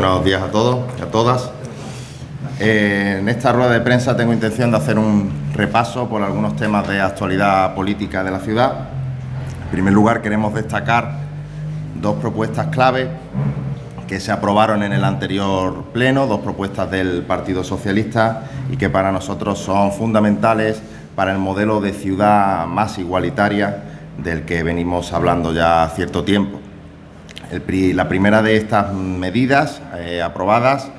Buenos días a todos y a todas. En esta rueda de prensa tengo intención de hacer un repaso por algunos temas de actualidad política de la ciudad. En primer lugar, queremos destacar dos propuestas clave que se aprobaron en el anterior pleno, dos propuestas del Partido Socialista y que para nosotros son fundamentales para el modelo de ciudad más igualitaria del que venimos hablando ya cierto tiempo. La primera de estas medidas aprobadas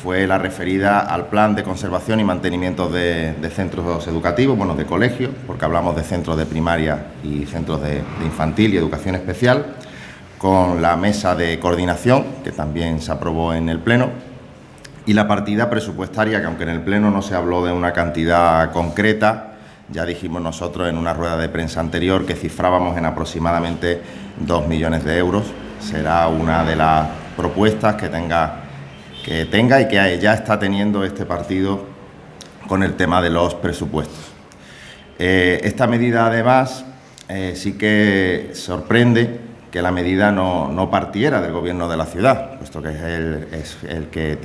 fue la referida al plan de conservación y mantenimiento de centros educativos, bueno, de colegios, porque hablamos de centros de primaria y centros de infantil y educación especial, con la mesa de coordinación, que también se aprobó en el Pleno, y la partida presupuestaria, que aunque en el Pleno no se habló de una cantidad concreta, ya dijimos nosotros en una rueda de prensa anterior que cifrábamos en aproximadamente 2 millones de euros. Será una de las propuestas que tenga y que ya está teniendo este partido con el tema de los presupuestos. Esta medida, además, sí que sorprende que la medida no partiera del Gobierno de la ciudad, puesto que es el que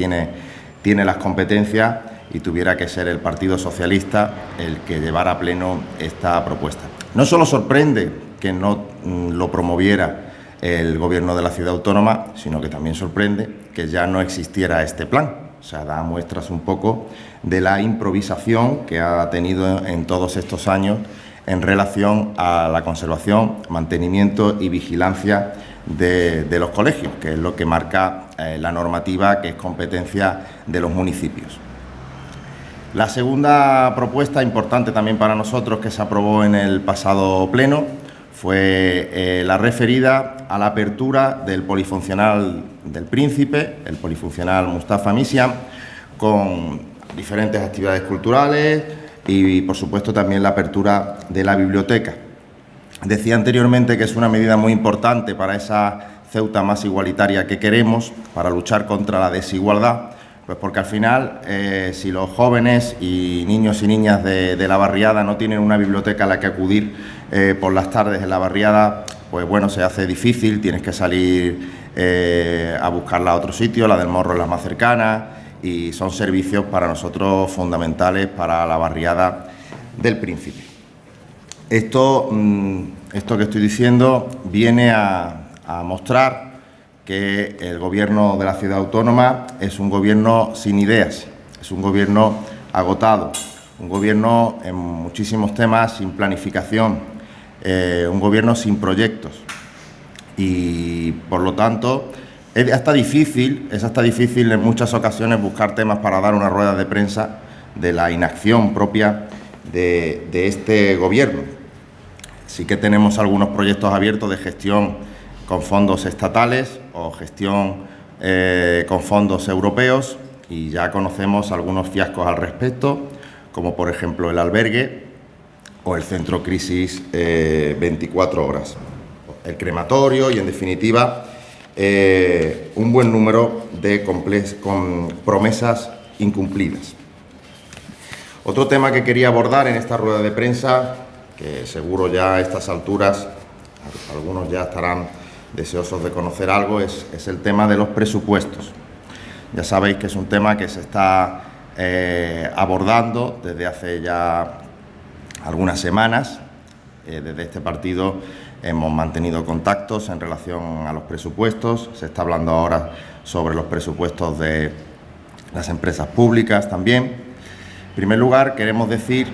tiene las competencias y tuviera que ser el Partido Socialista el que llevara a pleno esta propuesta. No solo sorprende que no lo promoviera el Gobierno de la Ciudad Autónoma, sino que también sorprende que ya no existiera este plan. O sea, da muestras un poco de la improvisación que ha tenido en todos estos años en relación a la conservación, mantenimiento y vigilancia de los colegios, que es lo que marca la normativa, que es competencia de los municipios. La segunda propuesta, importante también para nosotros, que se aprobó en el pasado pleno, fue la referida a la apertura del polifuncional del Príncipe, el polifuncional Mustafa Misian, con diferentes actividades culturales y, por supuesto, también la apertura de la biblioteca. Decía anteriormente que es una medida muy importante para esa Ceuta más igualitaria que queremos, para luchar contra la desigualdad, pues porque al final, si los jóvenes y niños y niñas de la barriada no tienen una biblioteca a la que acudir por las tardes en la barriada, pues bueno, se hace difícil, tienes que salir a buscarla a otro sitio, la del Morro es la más cercana, y son servicios para nosotros fundamentales para la barriada del Príncipe. Esto que estoy diciendo viene a mostrar que el Gobierno de la Ciudad Autónoma es un Gobierno sin ideas, es un Gobierno agotado, un Gobierno en muchísimos temas sin planificación, un Gobierno sin proyectos y, por lo tanto, es hasta difícil en muchas ocasiones buscar temas para dar una rueda de prensa de la inacción propia de este Gobierno. Sí que tenemos algunos proyectos abiertos de gestión con fondos estatales o gestión con fondos europeos y ya conocemos algunos fiascos al respecto, como por ejemplo el albergue o el centro crisis 24 horas, el crematorio y, en definitiva, un buen número de promesas incumplidas. Otro tema que quería abordar en esta rueda de prensa, que seguro ya a estas alturas algunos ya estarán deseosos de conocer algo, es el tema de los presupuestos. Ya sabéis que es un tema que se está abordando desde hace ya algunas semanas. Desde este partido hemos mantenido contactos en relación a los presupuestos. Se está hablando ahora sobre los presupuestos de las empresas públicas también. En primer lugar, queremos decir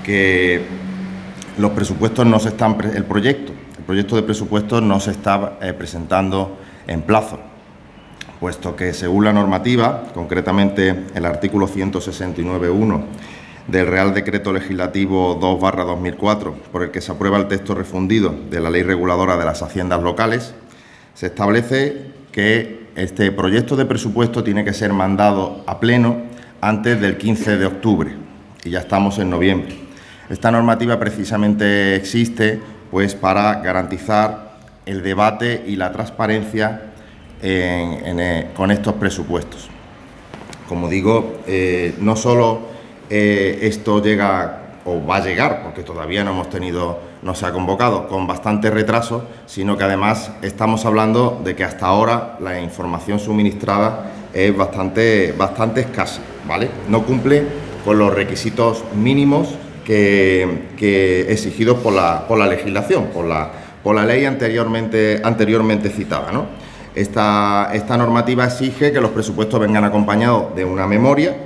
que los presupuestos no se están... El proyecto de presupuestos no se está presentando en plazo, puesto que, según la normativa, concretamente el artículo 169.1 del Real Decreto Legislativo 2/2004, por el que se aprueba el texto refundido de la Ley Reguladora de las Haciendas Locales, se establece que este proyecto de presupuesto tiene que ser mandado a pleno antes del 15 de octubre, y ya estamos en noviembre. Esta normativa precisamente existe pues para garantizar el debate y la transparencia con estos presupuestos. Como digo, no solo esto llega o va a llegar, porque todavía no hemos tenido no se ha convocado con bastante retraso, sino que además estamos hablando de que hasta ahora la información suministrada es bastante escasa, ¿vale? No cumple con los requisitos mínimos que exigidos por la legislación, por la ley anteriormente citada, ¿no? Esta normativa exige que los presupuestos vengan acompañados de una memoria,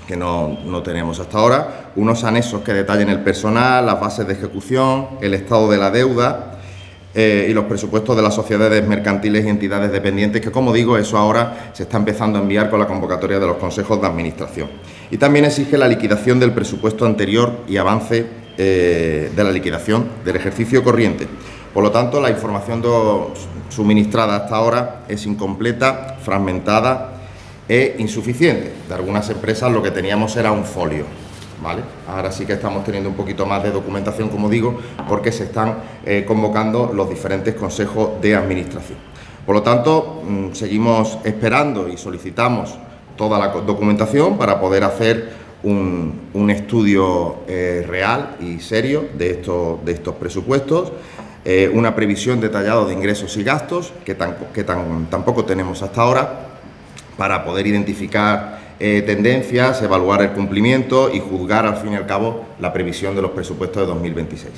que no tenemos hasta ahora, unos anexos que detallen el personal, las bases de ejecución, el estado de la deuda y los presupuestos de las sociedades mercantiles y entidades dependientes, que, como digo, eso ahora se está empezando a enviar con la convocatoria de los consejos de administración. Y también exige la liquidación del presupuesto anterior y avance de la liquidación del ejercicio corriente. Por lo tanto, la información suministrada hasta ahora es incompleta, fragmentada e insuficiente. De algunas empresas lo que teníamos era un folio, ¿vale? Ahora sí que estamos teniendo un poquito más de documentación, como digo, porque se están convocando los diferentes consejos de administración. Por lo tanto, seguimos esperando y solicitamos toda la documentación para poder hacer un estudio real y serio de estos presupuestos, una previsión detallada de ingresos y gastos, que tampoco tenemos hasta ahora, para poder identificar tendencias, evaluar el cumplimiento y juzgar, al fin y al cabo, la previsión de los presupuestos de 2026.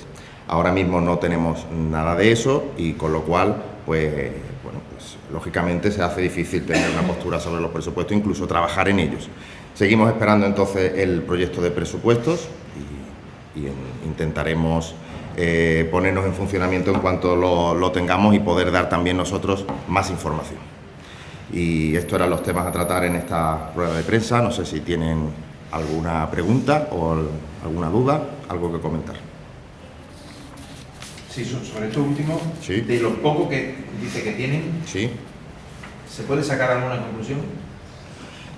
Ahora mismo no tenemos nada de eso y, con lo cual, pues lógicamente se hace difícil tener una postura sobre los presupuestos, incluso trabajar en ellos. Seguimos esperando entonces el proyecto de presupuestos y intentaremos ponernos en funcionamiento en cuanto lo tengamos y poder dar también nosotros más información. Y estos eran los temas a tratar en esta rueda de prensa. No sé si tienen alguna pregunta o alguna duda, algo que comentar. Sí, sobre esto último, sí. De lo poco que dice que tienen, sí. ¿Se puede sacar alguna conclusión?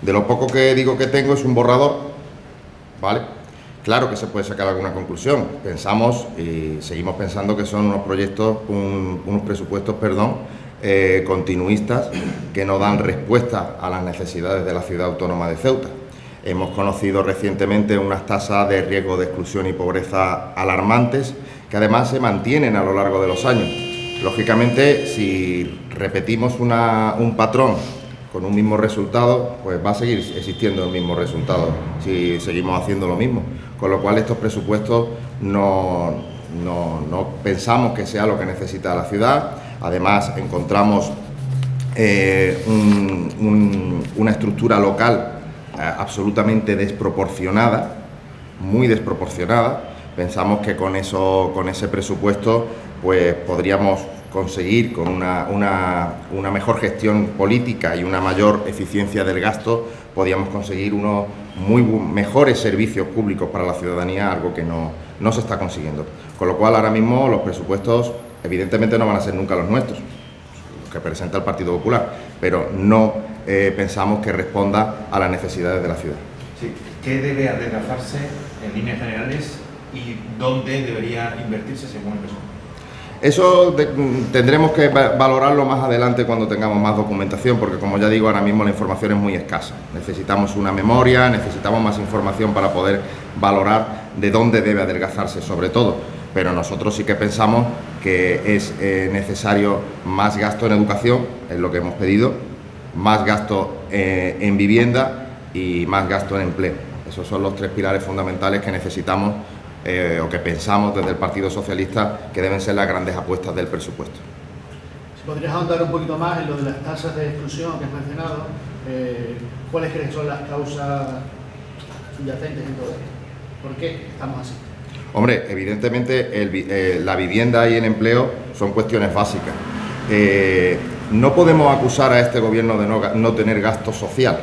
De lo poco que digo que tengo es un borrador, ¿vale? Claro que se puede sacar alguna conclusión. Pensamos y seguimos pensando que son unos presupuestos, continuistas, que no dan respuesta a las necesidades de la ciudad autónoma de Ceuta. Hemos conocido recientemente unas tasas de riesgo de exclusión y pobreza alarmantes, que además se mantienen a lo largo de los años. Lógicamente, si repetimos un patrón con un mismo resultado, pues va a seguir existiendo el mismo resultado si seguimos haciendo lo mismo. Con lo cual, estos presupuestos no pensamos que sea lo que necesita la ciudad. Además, encontramos una estructura local absolutamente desproporcionada, muy desproporcionada. Pensamos que con ese presupuesto pues podríamos conseguir, con una mejor gestión política y una mayor eficiencia del gasto, podríamos conseguir unos mejores servicios públicos para la ciudadanía, algo que no se está consiguiendo. Con lo cual, ahora mismo los presupuestos evidentemente no van a ser nunca los nuestros, los que presenta el Partido Popular, pero no pensamos que responda a las necesidades de la ciudad. Sí. ¿Qué debe adelgazarse en líneas generales y dónde debería invertirse según el presupuesto? Eso tendremos que valorarlo más adelante cuando tengamos más documentación, porque, como ya digo, ahora mismo la información es muy escasa. Necesitamos una memoria, necesitamos más información para poder valorar de dónde debe adelgazarse sobre todo. Pero nosotros sí que pensamos que es necesario más gasto en educación, es lo que hemos pedido, más gasto en vivienda y más gasto en empleo. Esos son los tres pilares fundamentales que necesitamos o que pensamos desde el Partido Socialista que deben ser las grandes apuestas del presupuesto. ¿Podrías ahondar un poquito más en lo de las tasas de exclusión que has mencionado? ¿Cuáles crees que son las causas subyacentes en todo esto? ¿Por qué estamos así? Hombre, evidentemente la vivienda y el empleo son cuestiones básicas. No podemos acusar a este gobierno de no tener gasto social.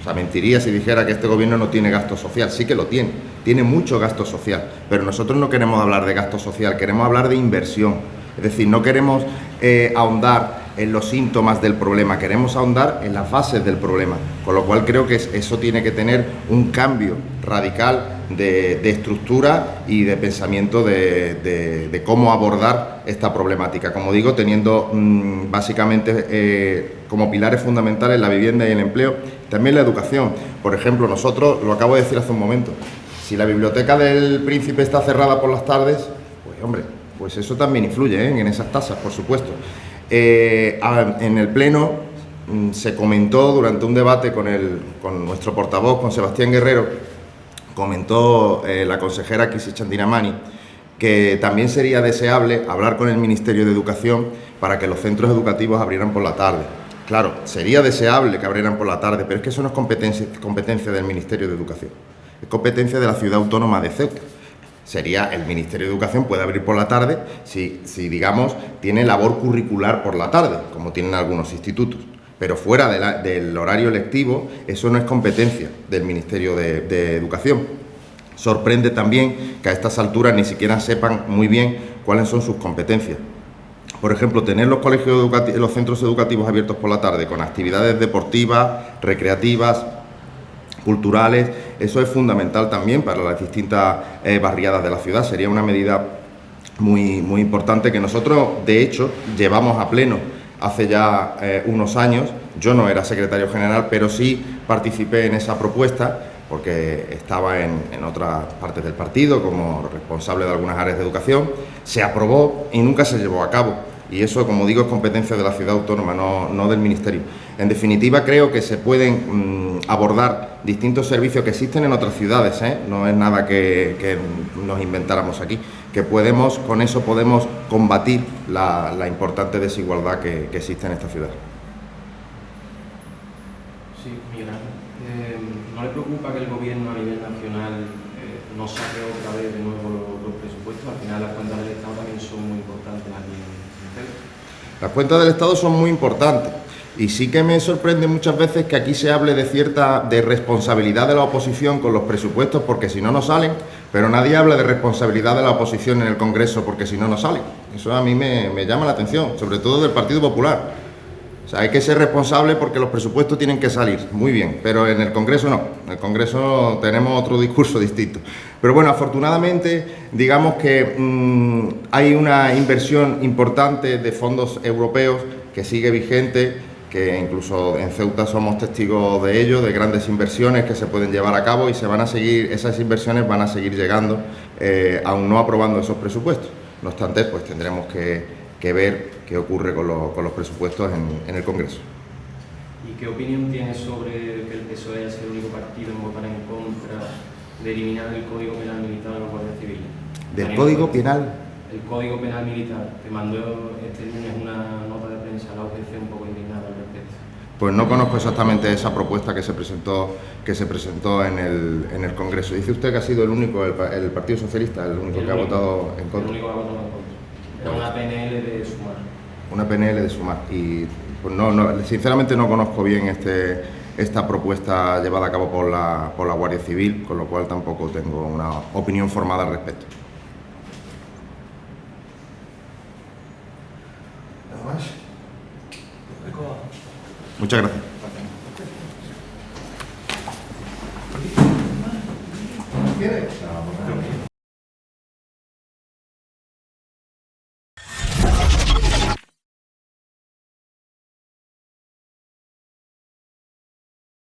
O sea, mentiría si dijera que este gobierno no tiene gasto social. Sí que lo tiene mucho gasto social, pero nosotros no queremos hablar de gasto social, queremos hablar de inversión. Es decir, no queremos ahondar en los síntomas del problema, queremos ahondar en las bases del problema, con lo cual creo que eso tiene que tener un cambio radical de estructura y de pensamiento de cómo abordar esta problemática. Como digo, teniendo básicamente como pilares fundamentales la vivienda y el empleo, también la educación. Por ejemplo, nosotros, lo acabo de decir hace un momento, si la biblioteca del Príncipe está cerrada por las tardes, pues hombre, pues eso también influye en esas tasas, por supuesto. En el Pleno se comentó durante un debate con nuestro portavoz, con Sebastián Guerrero, comentó la consejera Kisi Chandinamani que también sería deseable hablar con el Ministerio de Educación para que los centros educativos abrieran por la tarde. Claro, sería deseable que abrieran por la tarde, pero es que eso no es competencia del Ministerio de Educación, es competencia de la Ciudad Autónoma de Ceuta. Sería el Ministerio de Educación puede abrir por la tarde si digamos, tiene labor curricular por la tarde, como tienen algunos institutos. Pero fuera del horario lectivo, eso no es competencia del Ministerio de Educación. Sorprende también que a estas alturas ni siquiera sepan muy bien cuáles son sus competencias. Por ejemplo, tener los colegios los centros educativos abiertos por la tarde con actividades deportivas, recreativas, culturales, eso es fundamental también para las distintas barriadas de la ciudad. Sería una medida muy importante que nosotros, de hecho, llevamos a pleno hace ya unos años. Yo no era secretario general, pero sí participé en esa propuesta porque estaba en otras partes del partido como responsable de algunas áreas de educación. Se aprobó y nunca se llevó a cabo. Y eso, como digo, es competencia de la ciudad autónoma, no del Ministerio. En definitiva, creo que se pueden abordar distintos servicios que existen en otras ciudades, no es nada que nos inventáramos aquí, que con eso podemos combatir la importante desigualdad que existe en esta ciudad. Sí, mira, ¿no le preocupa que el Gobierno a nivel nacional no saque otra vez de nuevo los presupuestos? Al final las cuentas del Estado también son muy importantes aquí en Ceuta. Las cuentas del Estado son muy importantes y sí que me sorprende muchas veces que aquí se hable de responsabilidad de la oposición con los presupuestos porque si no, no salen, pero nadie habla de responsabilidad de la oposición en el Congreso porque si no, no salen. Eso a mí me llama la atención, sobre todo del Partido Popular. O sea, hay que ser responsable porque los presupuestos tienen que salir, muy bien, pero en el Congreso no. En el Congreso tenemos otro discurso distinto. Pero bueno, afortunadamente, digamos que hay una inversión importante de fondos europeos que sigue vigente, que incluso en Ceuta somos testigos de ello, de grandes inversiones que se pueden llevar a cabo y esas inversiones van a seguir llegando, aún no aprobando esos presupuestos. No obstante, pues tendremos que ver qué ocurre con los presupuestos en el Congreso. ¿Y qué opinión tienes sobre que el PSOE haya sido el único partido en votar en contra de eliminar el Código Penal Militar a los guardias civiles? ¿Del Código Penal? El Código Penal Militar, que mandó este lunes una nota de prensa a la OPC un poco indignada al respecto. Pues no conozco exactamente esa propuesta que se presentó en el Congreso. Dice usted que ha sido el único, el Partido Socialista, el único que ha votado en contra. El único que ha votado en contra. Era una PNL de Sumar. Una PNL de Sumar. Y pues sinceramente no conozco bien esta propuesta llevada a cabo por la Guardia Civil, con lo cual tampoco tengo una opinión formada al respecto. ¿Nada más? Muchas gracias. ¿Quieres?